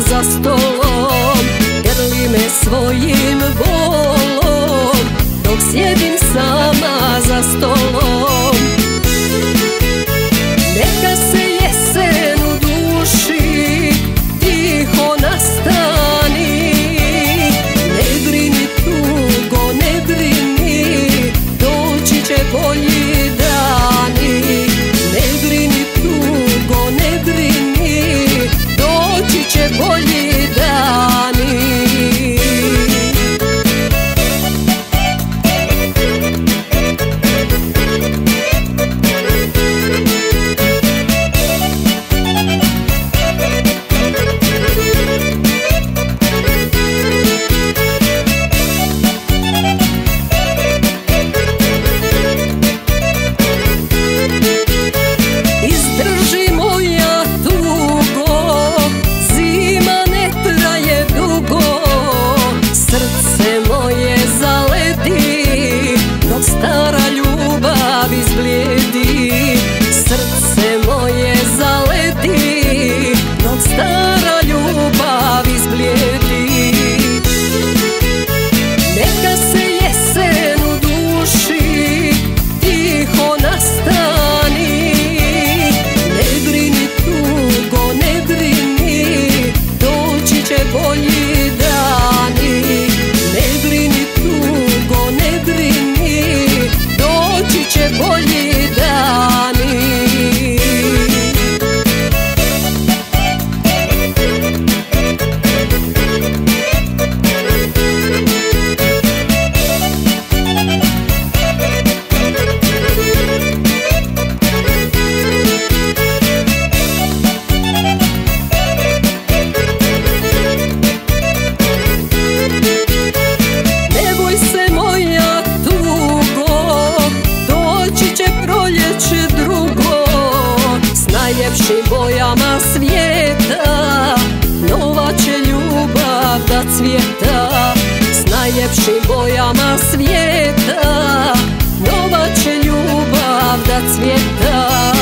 za stolom, grli me svojim bolom, dok sjedim sama za stolom. Neka se jesen u duši tiho nastani, ne brini tugo, ne brini, doći će bolji dani. Ne brini tugo, ne brini, doći će bolji dani. Stara ljubav izblijedi, srce moje zaleti, dok stara ljubav izblijedi. Neka se jesen u duši tiho nastani, ne brini tugo, ne brini, doći će bolji dani. Ne brini tugo, ne brini, doći će bolji dani. Ne boj se moja tugo, doći će proljeće drugo, s najljepšim bojama svijeta, nova će ljubav da cvjeta. S najljepšim bojama svijeta, nova će ljubav da cvjeta.